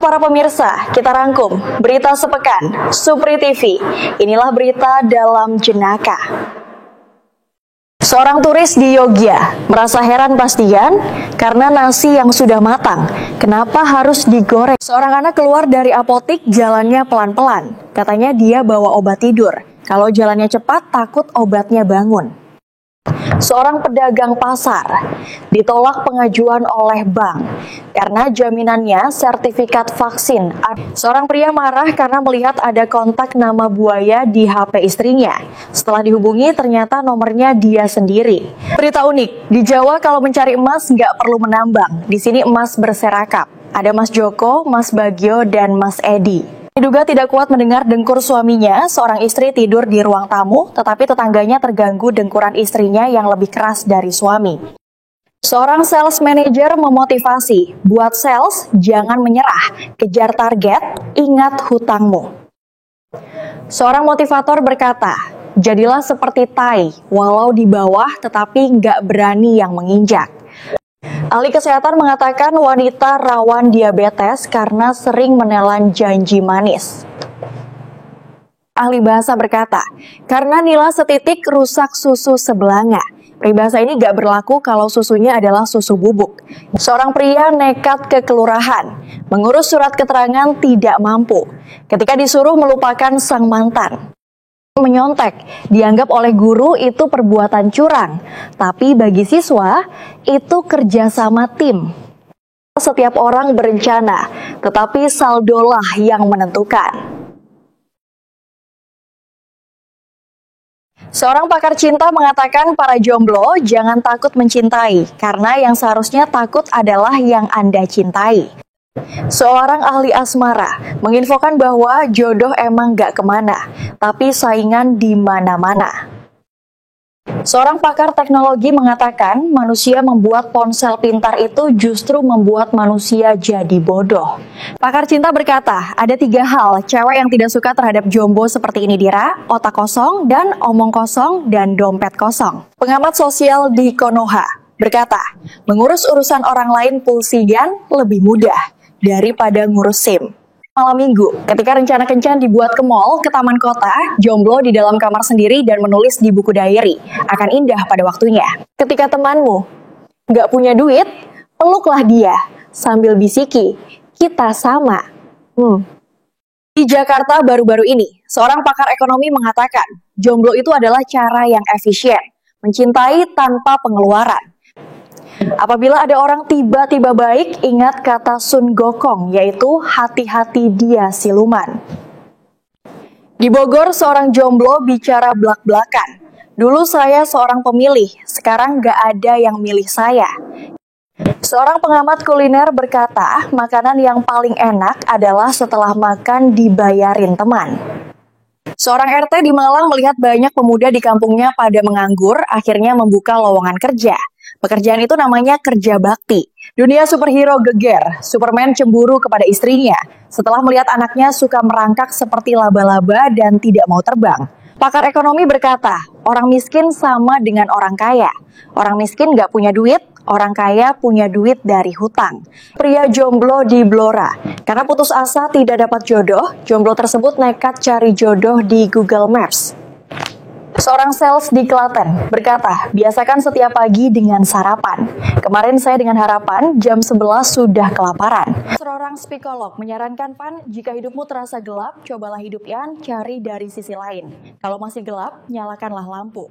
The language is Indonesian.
Para pemirsa, kita rangkum berita sepekan Supri TV. Inilah berita dalam jenaka. Seorang turis di Yogyakarta merasa heran pastian karena nasi yang sudah matang, kenapa harus digoreng? Seorang anak keluar dari apotik jalannya pelan-pelan. Katanya dia bawa obat tidur. Kalau jalannya cepat, takut obatnya bangun. Seorang pedagang pasar ditolak pengajuan oleh bank karena jaminannya sertifikat vaksin. Seorang pria marah karena melihat ada kontak nama buaya di HP istrinya. Setelah dihubungi, ternyata nomornya dia sendiri. Berita unik, di Jawa kalau mencari emas nggak perlu menambang. Di sini emas berserakap. Ada Mas Joko, Mas Bagio, dan Mas Edi. Diduga tidak kuat mendengar dengkur suaminya, seorang istri tidur di ruang tamu, tetapi tetangganya terganggu dengkuran istrinya yang lebih keras dari suami. Seorang sales manager memotivasi, buat sales jangan menyerah, kejar target, ingat hutangmu. Seorang motivator berkata, jadilah seperti tai, walau di bawah tetapi nggak berani yang menginjak. Ahli kesehatan mengatakan wanita rawan diabetes karena sering menelan janji manis. Ahli bahasa berkata, karena nila setitik rusak susu sebelanga. Peribahasa ini gak berlaku kalau susunya adalah susu bubuk. Seorang pria nekat ke kelurahan, mengurus surat keterangan tidak mampu. Ketika disuruh melupakan sang mantan. Menyontek dianggap oleh guru itu perbuatan curang, tapi bagi siswa itu kerjasama tim. Setiap orang berencana, tetapi saldolah yang menentukan. Seorang pakar cinta mengatakan para jomblo jangan takut mencintai, karena yang seharusnya takut adalah yang Anda cintai. Seorang ahli asmara menginfokan bahwa jodoh emang gak kemana, tapi saingan di mana-mana. Seorang pakar teknologi mengatakan manusia membuat ponsel pintar itu justru membuat manusia jadi bodoh. Pakar cinta berkata, ada 3 hal cewek yang tidak suka terhadap jombo seperti ini Dira, otak kosong, dan omong kosong, dan dompet kosong. Pengamat sosial di Konoha berkata, mengurus urusan orang lain pulsian lebih mudah daripada ngurus SIM. Malam minggu, ketika rencana kencan dibuat ke mall, ke taman kota, jomblo di dalam kamar sendiri dan menulis di buku diary, akan indah pada waktunya. Ketika temanmu nggak punya duit, peluklah dia sambil bisiki, kita sama. Di Jakarta baru-baru ini, seorang pakar ekonomi mengatakan, jomblo itu adalah cara yang efisien, mencintai tanpa pengeluaran. Apabila ada orang tiba-tiba baik, ingat kata Sun Gokong, yaitu hati-hati dia siluman. Di Bogor, seorang jomblo bicara blak-blakan. Dulu saya seorang pemilih, sekarang gak ada yang milih saya. Seorang pengamat kuliner berkata, makanan yang paling enak adalah setelah makan dibayarin teman. Seorang RT di Malang melihat banyak pemuda di kampungnya pada menganggur, akhirnya membuka lowongan kerja. Pekerjaan itu namanya kerja bakti. Dunia superhero geger, Superman cemburu kepada istrinya setelah melihat anaknya suka merangkak seperti laba-laba dan tidak mau terbang. Pakar ekonomi berkata, orang miskin sama dengan orang kaya. Orang miskin gak punya duit, orang kaya punya duit dari hutang. Pria jomblo di Blora. Karena putus asa tidak dapat jodoh, jomblo tersebut nekat cari jodoh di Google Maps. Seorang sales di Klaten berkata, biasakan setiap pagi dengan sarapan. Kemarin saya dengan harapan jam 11 sudah kelaparan. Seorang psikolog menyarankan Pan, jika hidupmu terasa gelap, cobalah hidup yang cari dari sisi lain. Kalau masih gelap, nyalakanlah lampu.